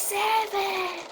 7.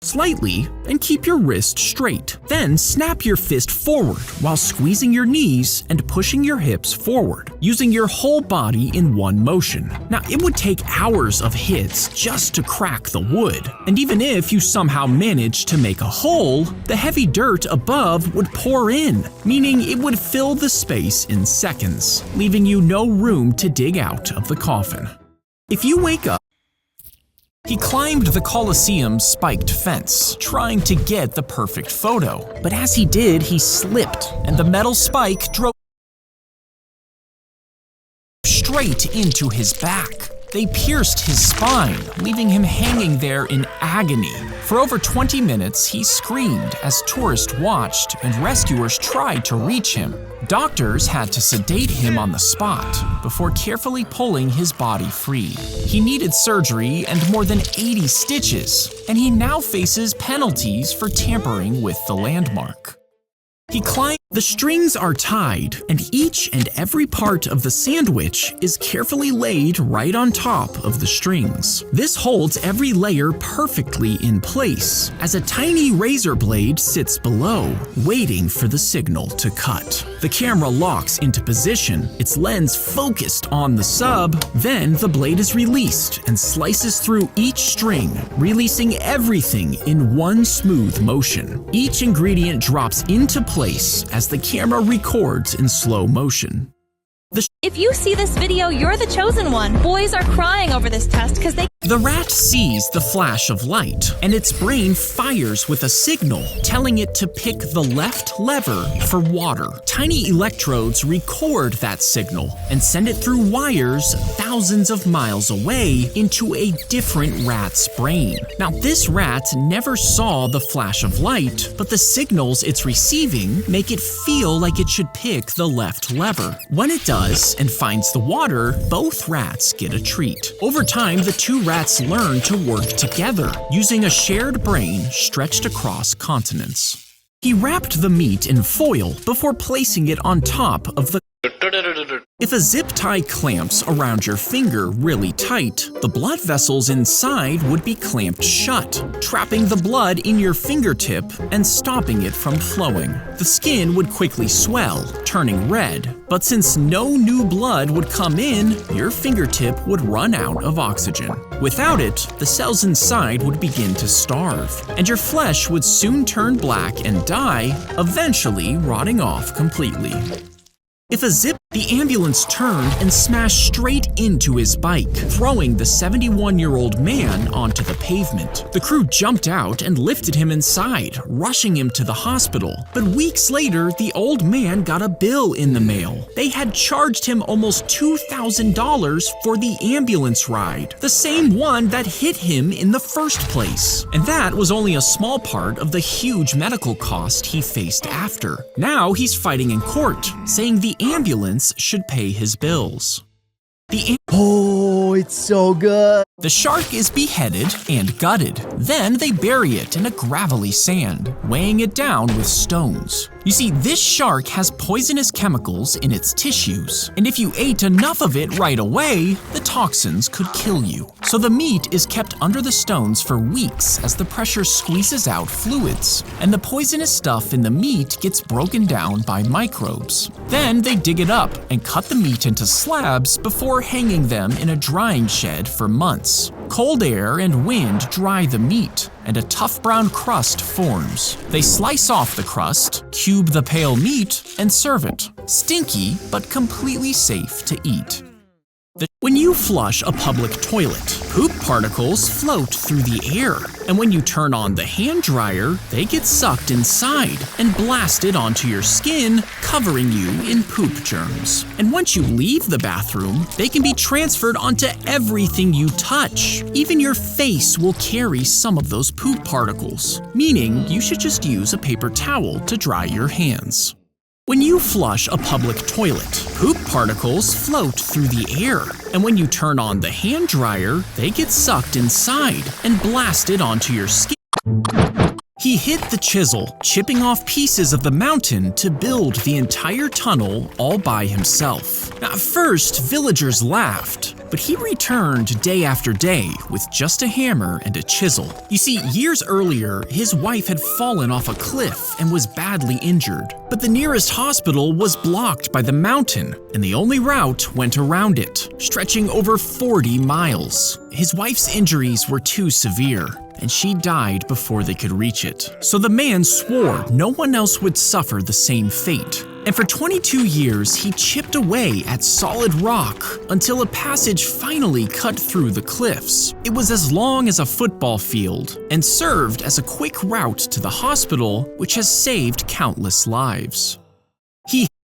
slightly and keep your wrist straight. Then snap your fist forward while squeezing your knees and pushing your hips forward, using your whole body in one motion. Now, it would take hours of hits just to crack the wood, and even if you somehow managed to make a hole, the heavy dirt above would pour in, meaning it would fill the space in seconds, leaving you no room to dig out of the coffin. If you wake up, he climbed the Colosseum's spiked fence, trying to get the perfect photo. But as he did, he slipped, and the metal spike drove straight into his back. They pierced his spine, leaving him hanging there in agony. For over 20 minutes, he screamed as tourists watched and rescuers tried to reach him. Doctors had to sedate him on the spot before carefully pulling his body free. He needed surgery and more than 80 stitches, and he now faces penalties for tampering with the landmark. He climbed. The strings are tied, and each and every part of the sandwich is carefully laid right on top of the strings. This holds every layer perfectly in place, as a tiny razor blade sits below, waiting for the signal to cut. The camera locks into position, its lens focused on the sub, then the blade is released and slices through each string, releasing everything in one smooth motion. Each ingredient drops into place as the camera records in slow motion. If you see this video, you're the chosen one. Boys are crying over this test because The rat sees the flash of light, and its brain fires with a signal telling it to pick the left lever for water. Tiny electrodes record that signal and send it through wires thousands of miles away into a different rat's brain. Now, this rat never saw the flash of light, but the signals it's receiving make it feel like it should pick the left lever. When it does and finds the water, both rats get a treat. Over time, the two rats learn to work together, using a shared brain stretched across continents. He wrapped the meat in foil before placing it on top of the. If a zip tie clamps around your finger really tight, the blood vessels inside would be clamped shut, trapping the blood in your fingertip and stopping it from flowing. The skin would quickly swell, turning red, but since no new blood would come in, your fingertip would run out of oxygen. Without it, the cells inside would begin to starve, and your flesh would soon turn black and die, eventually rotting off completely. If the ambulance turned and smashed straight into his bike, throwing the 71-year-old man onto the pavement. The crew jumped out and lifted him inside, rushing him to the hospital. But weeks later, the old man got a bill in the mail. They had charged him almost $2,000 for the ambulance ride, the same one that hit him in the first place. And that was only a small part of the huge medical cost he faced after. Now he's fighting in court, saying the ambulance should pay his bills. Oh, it's so good. The shark is beheaded and gutted. Then they bury it in a gravelly sand, weighing it down with stones. You see, this shark has poisonous chemicals in its tissues, and if you ate enough of it right away, the toxins could kill you. So the meat is kept under the stones for weeks as the pressure squeezes out fluids, and the poisonous stuff in the meat gets broken down by microbes. Then they dig it up and cut the meat into slabs before hanging them in a drying shed for months. Cold air and wind dry the meat, and a tough brown crust forms. They slice off the crust, cube the pale meat, and serve it. Stinky, but completely safe to eat. When you flush a public toilet, poop particles float through the air, and when you turn on the hand dryer, they get sucked inside and blasted onto your skin, covering you in poop germs. And once you leave the bathroom, they can be transferred onto everything you touch. Even your face will carry some of those poop particles, meaning you should just use a paper towel to dry your hands. When you flush a public toilet, poop particles float through the air, and when you turn on the hand dryer, they get sucked inside and blasted onto your skin. He hid the chisel, chipping off pieces of the mountain to build the entire tunnel all by himself. At first, villagers laughed, but he returned day after day with just a hammer and a chisel. You see, years earlier, his wife had fallen off a cliff and was badly injured, but the nearest hospital was blocked by the mountain, and the only route went around it, stretching over 40 miles. His wife's injuries were too severe, and she died before they could reach it. So the man swore no one else would suffer the same fate. And for 22 years, he chipped away at solid rock until a passage finally cut through the cliffs. It was as long as a football field and served as a quick route to the hospital, which has saved countless lives.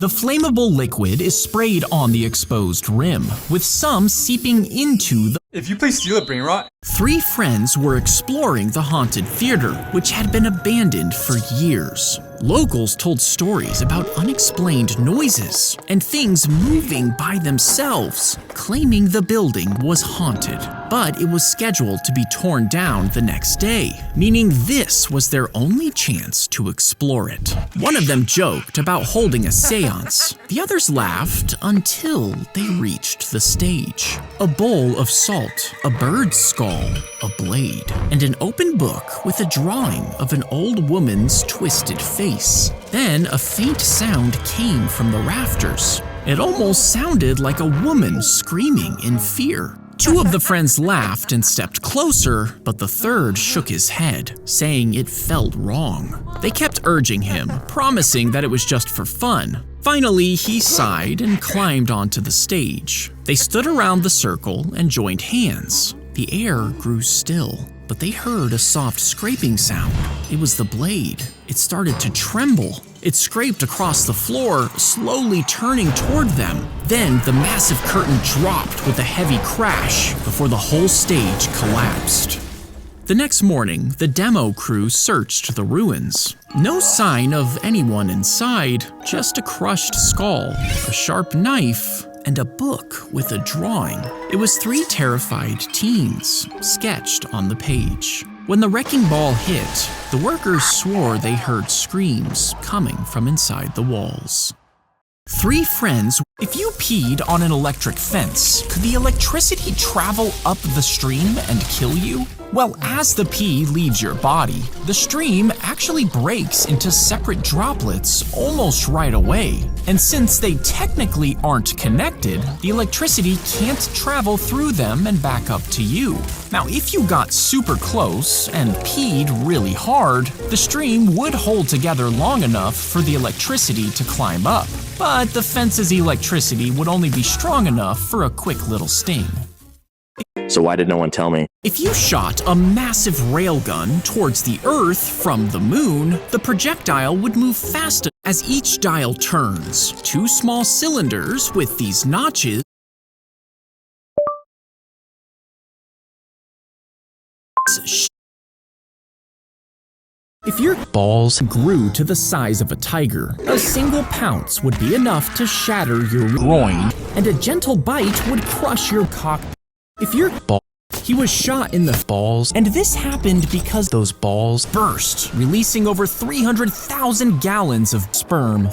The flammable liquid is sprayed on the exposed rim, with some seeping into the. If you play Steal It, Brain Rot. 3 friends were exploring the haunted theater, which had been abandoned for years. Locals told stories about unexplained noises and things moving by themselves, claiming the building was haunted. But it was scheduled to be torn down the next day, meaning this was their only chance to explore it. One of them joked about holding a seance. The others laughed until they reached the stage. A bowl of salt, a bird's skull, a blade, and an open book with a drawing of an old woman's twisted face. Then a faint sound came from the rafters. It almost sounded like a woman screaming in fear. 2 of the friends laughed and stepped closer, but the third shook his head, saying it felt wrong. They kept urging him, promising that it was just for fun. Finally, he sighed and climbed onto the stage. They stood around the circle and joined hands. The air grew still, but they heard a soft scraping sound. It was the blade. It started to tremble. It scraped across the floor, slowly turning toward them. Then the massive curtain dropped with a heavy crash before the whole stage collapsed. The next morning, the demo crew searched the ruins. No sign of anyone inside, just a crushed skull, a sharp knife, and a book with a drawing. It was 3 terrified teens, sketched on the page. When the wrecking ball hit, the workers swore they heard screams coming from inside the walls. 3 friends. If you peed on an electric fence, could the electricity travel up the stream and kill you? Well, as the pee leaves your body, the stream actually breaks into separate droplets almost right away. And since they technically aren't connected, the electricity can't travel through them and back up to you. Now, if you got super close and peed really hard, the stream would hold together long enough for the electricity to climb up. But the fence's electricity would only be strong enough for a quick little sting. So why did no one tell me? If you shot a massive railgun towards the Earth from the moon, the projectile would move faster. As each dial turns, 2 small cylinders with these notches If your balls grew to the size of a tiger, a single pounce would be enough to shatter your groin, and a gentle bite would crush your cock. If your ball, he was shot in the balls, and this happened because those balls burst, releasing over 300,000 gallons of sperm.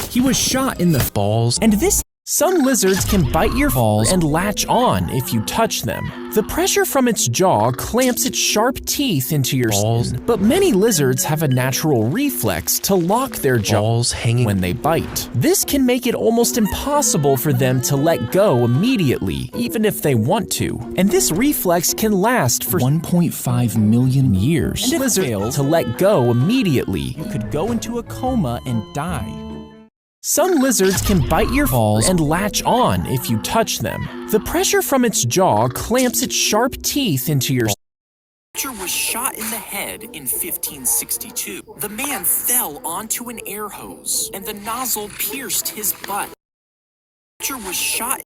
He was shot in the balls, and this. Some lizards can bite your balls and latch on if you touch them. The pressure from its jaw clamps its sharp teeth into your balls, but many lizards have a natural reflex to lock their jaws hanging when they bite. This can make it almost impossible for them to let go immediately, even if they want to. And this reflex can last for 1.5 million years. And if lizards fail to let go immediately, you could go into a coma and die. Some lizards can bite your balls and latch on if you touch them. The pressure from its jaw clamps its sharp teeth into your. Archer was shot in the head in 1562. The man fell onto an air hose, and the nozzle pierced his butt. Archer was shot.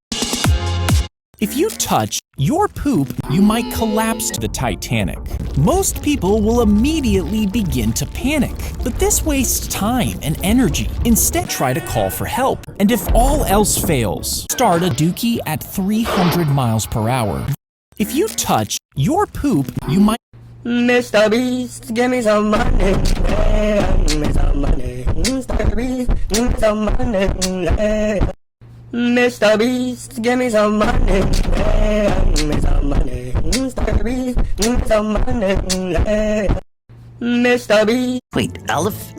If you touch your poop, you might collapse to the Titanic. Most people will immediately begin to panic, but this wastes time and energy. Instead, try to call for help. And if all else fails, start a dookie at 300 miles per hour. If you touch your poop, you might. Mr. Beast, give me some money, yeah, give me some money. Mr. Beast, give me some money, yeah. Mr. Beast, give me some money, yeah, give me some money. Mr. Beast, give me some money, yeah. Mr. Beast. Wait, Aleph?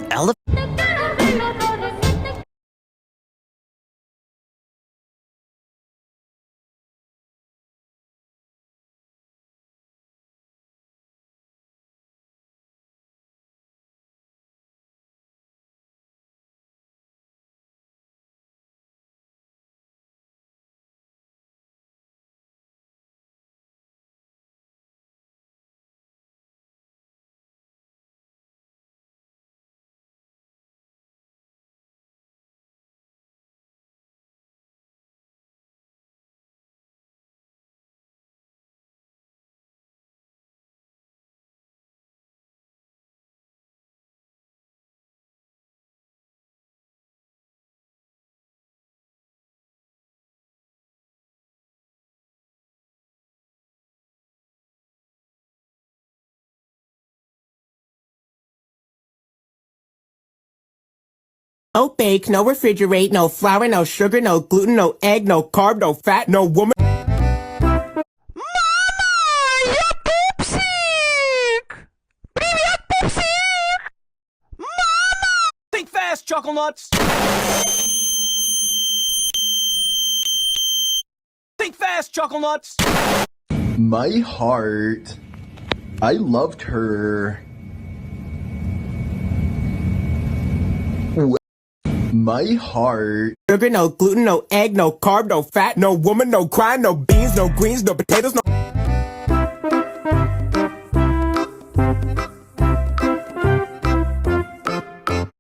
No bake, no refrigerate, no flour, no sugar, no gluten, no egg, no carb, no fat, no woman. Think fast, Chuckle Nuts! Think fast, Chuckle Nuts! My heart. I loved her. My heart. Sugar, no gluten, no egg, no carb, no fat, no woman, no crime, no beans, no greens, no potatoes, no.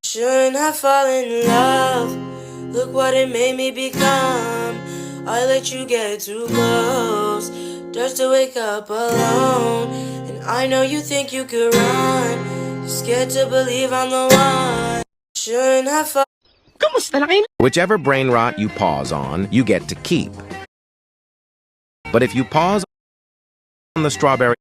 Shouldn't have fallen in love. Look what it made me become. I let you get too close just to wake up alone. And I know you think you could run. You're scared to believe I'm the one. Shouldn't have fallen. Whichever brain rot you pause on, you get to keep. But if you pause on the strawberry,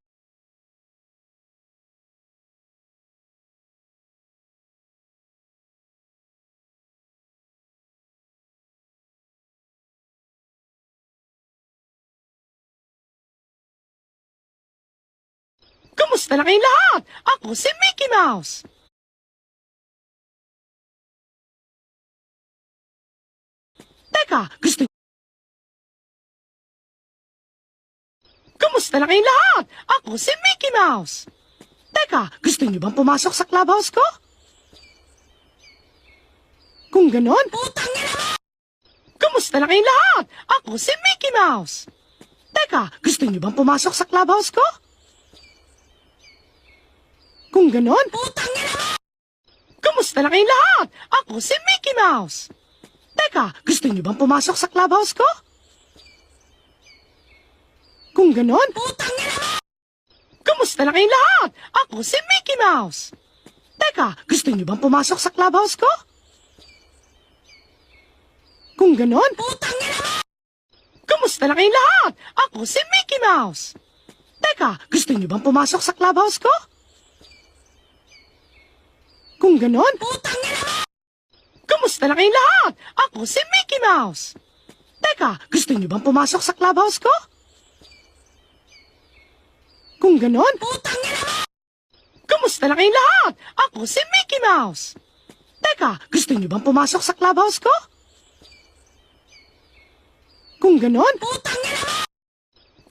Kamusta na kayong lahat? Ako si Mickey Mouse. Teka, gusto... Kamusta na kayong lahat? Ako si Mickey Mouse. Teka, gusto niyo bang pumasok sa clubhouse ko? Kung ganon... Putang ina! Kamusta na kayong lahat? Ako si Mickey Mouse. Teka, gusto niyo bang pumasok sa clubhouse ko? Kung ganon... Putang ina! Kamusta na kayong lahat? Ako si Mickey Mouse. Teka, gusto niyo bang pumasok sa clubhouse ko? Kung ganon... Putang ina! Kamusta na kayong lahat? Ako si Mickey Mouse. Teka, gusto niyo bang pumasok sa clubhouse ko? Kung ganon... Putang ina! Kamusta na kayong lahat? Ako si Mickey Mouse. Teka, gusto niyo bang pumasok sa clubhouse ko? Kung ganon... Putang ina! Kamusta na kayong lahat? Ako si Mickey Mouse. Teka, gusto niyo bang pumasok sa clubhouse ko? Kung ganon... Putang ina! Kamusta na kayong lahat? Ako si Mickey Mouse. Teka, gusto niyo bang pumasok sa clubhouse ko? Kung ganon... Putang ina!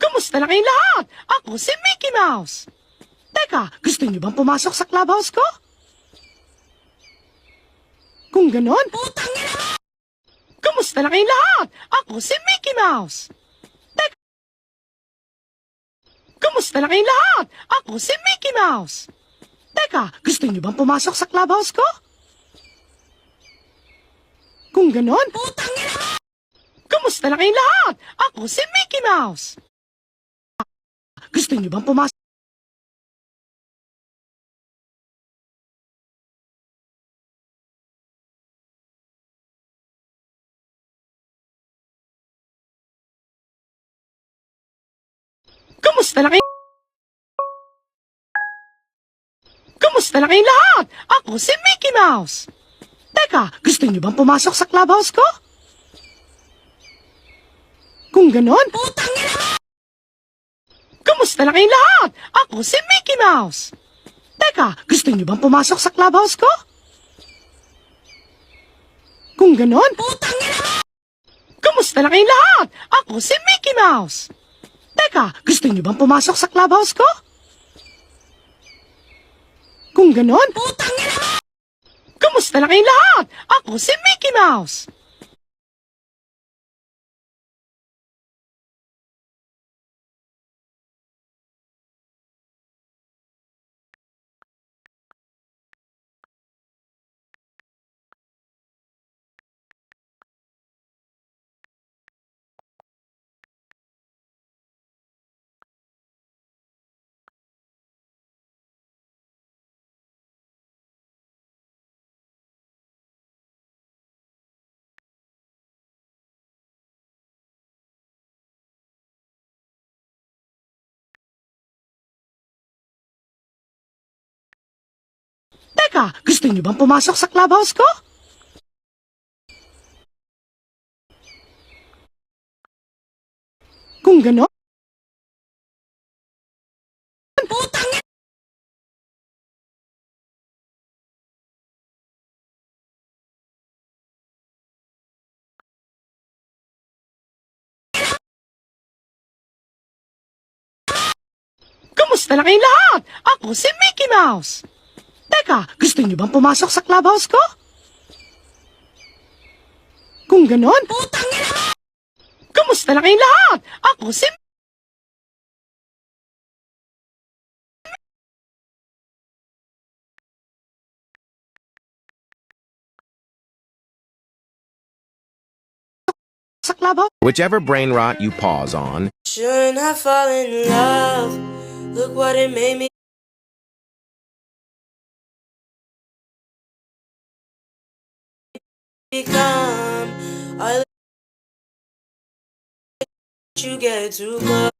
Kamusta na kayong lahat? Ako si Mickey Mouse. Teka, gusto niyo bang pumasok sa clubhouse ko? Kung ganon... Putang ina! Kamusta na kayong lahat? Ako si Mickey Mouse. Teka... Kamusta na kayong lahat? Ako si Mickey Mouse. Teka, gusto niyo bang pumasok sa clubhouse ko? Kung ganon... Putang ina! Kamusta na kayong lahat? Ako si Mickey Mouse. Gusto niyo bang pumasok? Kamusta na kayo? Kamusta na kayong lahat? Ako si Mickey Mouse. Teka, gusto niyo bang pumasok sa clubhouse ko? Kung ganon, kamusta na kayong lahat? Ako si Mickey Mouse. Teka, gusto niyo bang pumasok sa clubhouse ko? Kung ganon, kamusta na kayong lahat? Ako si Mickey Mouse. Teka, gusto niyo bang pumasok sa clubhouse ko? Kung ganon, kamusta na kayong lahat? Ako si Mickey Mouse. Teka, gusto niyo bang pumasok sa clubhouse ko? Kung ganon, kamusta na kayong lahat? Ako si Mickey Mouse. Teka, gusto niyo bang pumasok sa clubhouse ko? Kung ganon, kamusta na kayong lahat? Ako si sa clubhouse. Whichever brain rot you pause on, Shouldn't have fallen in love. Look what it made me become. I let you get too close.